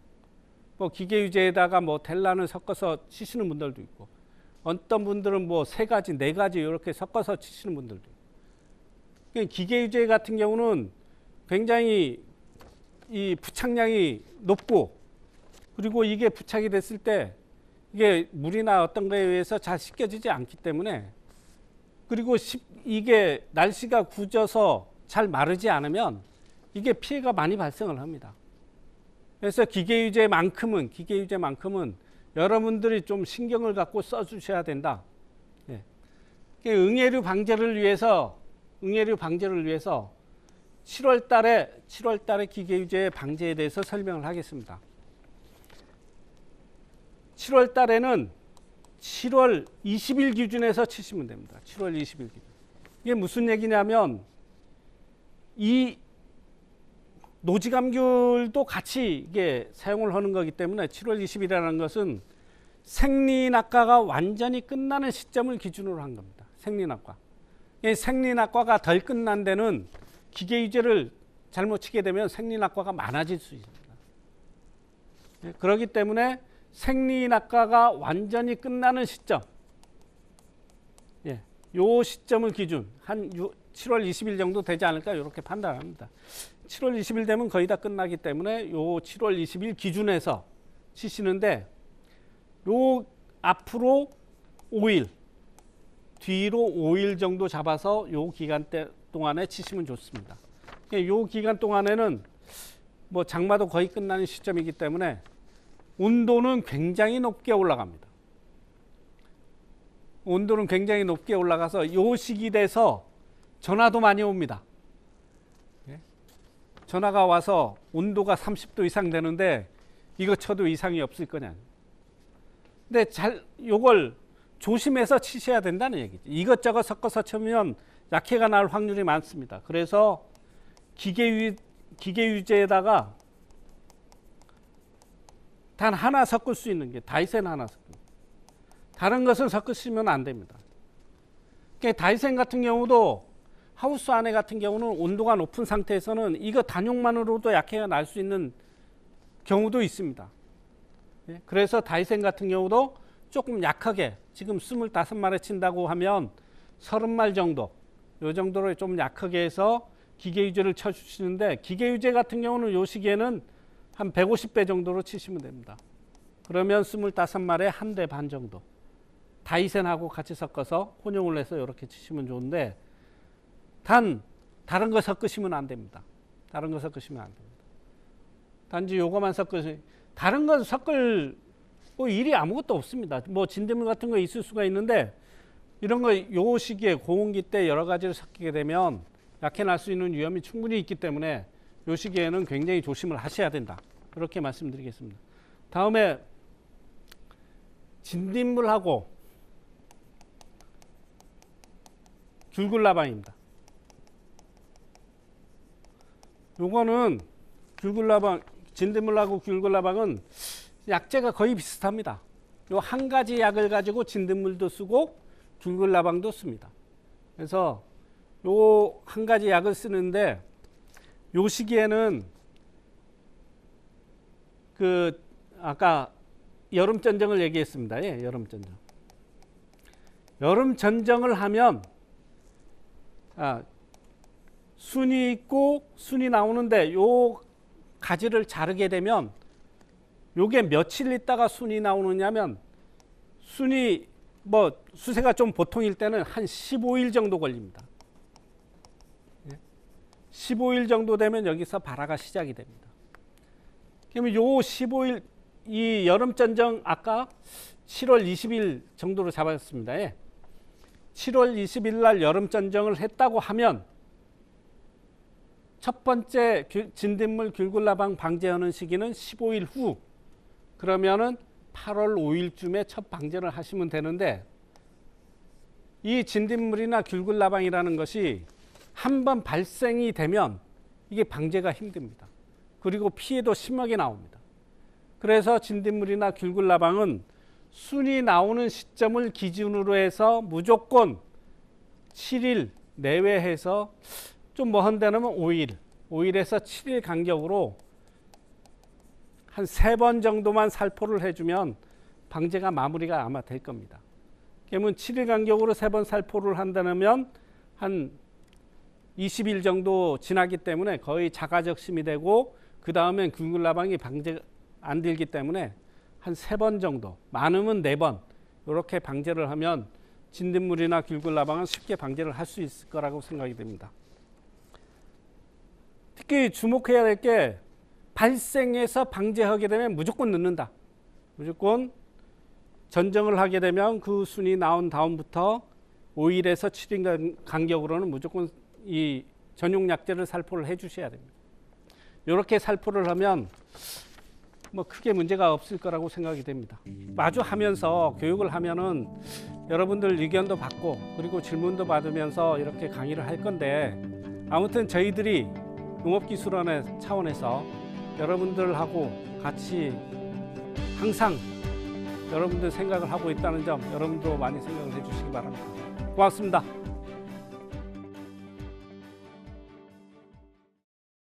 뭐 기계유제에다가 뭐 델란을 섞어서 치시는 분들도 있고, 어떤 분들은 뭐 3가지, 4가지 이렇게 섞어서 치시는 분들도 있고. 기계유제 같은 경우는 굉장히 이 부착량이 높고, 그리고 이게 부착이 됐을 때 이게 물이나 어떤 거에 의해서 잘 씻겨지지 않기 때문에, 그리고 이게 날씨가 굳어서 잘 마르지 않으면 이게 피해가 많이 발생을 합니다. 그래서 기계유제만큼은 여러분들이 좀 신경을 갖고 써주셔야 된다. 예. 응애류 방제를 위해서 7월 달에 기계유제 방제에 대해서 설명을 하겠습니다. 7월 달에는 7월 20일 기준에서 치시면 됩니다. 7월 20일 기준. 이게 무슨 얘기냐면 이 노지감귤도 같이 이게 사용을 하는 거기 때문에 7월 20일이라는 것은 생리낙과가 완전히 끝나는 시점을 기준으로 한 겁니다. 생리낙과. 이 생리낙과가 덜 끝난 데는 기계유제를 잘못 치게 되면 생리낙과가 많아질 수 있습니다. 그렇기 때문에 생리낙과가 완전히 끝나는 시점, 요 시점을 기준 한 7월 20일 정도 되지 않을까 이렇게 판단합니다. 7월 20일 되면 거의 다 끝나기 때문에 요 7월 20일 기준에서 치시는데, 요 앞으로 5일, 뒤로 5일 정도 잡아서 요 기간 동안에 치시면 좋습니다. 요 기간 동안에는 뭐 장마도 거의 끝나는 시점이기 때문에 온도는 굉장히 높게 올라갑니다. 온도는 굉장히 높게 올라가서 요 시기 돼서 전화도 많이 옵니다. 전화가 와서 온도가 30도 이상 되는데 이거 쳐도 이상이 없을 거냐. 근데 요걸 조심해서 치셔야 된다는 얘기죠. 이것저것 섞어서 치면 약해가 날 확률이 많습니다. 그래서 기계유제에다가 단 하나 섞을 수 있는 게 다이센 하나 섞는. 다른 것을 섞으시면 안 됩니다. 다이센 같은 경우도 하우스 안에 같은 경우는 온도가 높은 상태에서는 이거 단용만으로도 약해가 날 수 있는 경우도 있습니다. 그래서 다이센 같은 경우도 조금 약하게, 지금 25마리 친다고 하면 30말 정도, 요 정도로 좀 약하게 해서 기계유제를 쳐주시는데, 기계유제 같은 경우는 요 시기에는 한 150배 정도로 치시면 됩니다. 그러면 25마리에 1대 반 정도. 다이센하고 같이 섞어서 혼용을 해서 이렇게 치시면 좋은데, 다른 거 섞으시면 안 됩니다. 단지 요거만 섞으시, 다른 거 섞을 뭐 일이 아무것도 없습니다. 뭐 진딧물 같은 거 있을 수가 있는데, 이런 거 요 시기에 고온기 때 여러 가지를 섞이게 되면 약해 날 수 있는 위험이 충분히 있기 때문에 요 시기에는 굉장히 조심을 하셔야 된다. 그렇게 말씀드리겠습니다. 다음에 진딧물하고 귤굴라방입니다. 요거는 진딧물하고 귤굴라방은 약재가 거의 비슷합니다. 요 한 가지 약을 가지고 진딧물도 쓰고 귤굴라방도 씁니다. 그래서 요 한 가지 약을 쓰는데 요 시기에는 그 아까 여름 전쟁을 얘기했습니다. 예, 여름 전쟁. 여름 전쟁을 하면 순이 있고 순이 나오는데 요 가지를 자르게 되면 요게 며칠 있다가 순이 나오느냐면 순이 뭐 수세가 좀 보통일 때는 한 15일 정도 걸립니다. 15일 정도 되면 여기서 발화가 시작이 됩니다. 그러면 요 15일 이 여름 전쟁 아까 7월 20일 정도로 잡았습니다. 7월 20일 날 여름 전쟁을 했다고 하면 첫 번째 진딧물 귤굴라방 방제하는 시기는 15일 후, 그러면은 8월 5일쯤에 첫 방제를 하시면 되는데, 이 진딧물이나 귤굴라방이라는 것이 한번 발생이 되면 이게 방제가 힘듭니다. 그리고 피해도 심하게 나옵니다. 그래서 진딧물이나 귤굴라방은 순이 나오는 시점을 기준으로 해서 무조건 7일 내외해서 좀 먼 데는 5일에서 7일 간격으로 한 3번 정도만 살포를 해주면 방제가 마무리가 아마 될 겁니다. 그러면 7일 간격으로 3번 살포를 한다면 한 20일 정도 지나기 때문에 거의 자가적심이 되고, 그 다음엔 귤굴라방이 방제 안 되기 때문에 한 3번 정도, 많으면 4번 이렇게 방제를 하면 진딧물이나 귤굴라방은 쉽게 방제를 할 수 있을 거라고 생각이 됩니다. 특히 주목해야 될 게 발생해서 방제하게 되면 무조건 넣는다. 무조건 전정을 하게 되면 그 순이 나온 다음부터 5일에서 7일 간격으로는 무조건 이 전용 약재를 살포를 해 주셔야 됩니다. 이렇게 살포를 하면 뭐 크게 문제가 없을 거라고 생각이 됩니다. 마주 하면서 교육을 하면은 여러분들 의견도 받고 그리고 질문도 받으면서 이렇게 강의를 할 건데, 아무튼 저희들이 농업기술원의 차원에서 여러분들하고 같이 항상 여러분들 생각을 하고 있다는 점 여러분도 많이 생각을 해 주시기 바랍니다. 고맙습니다.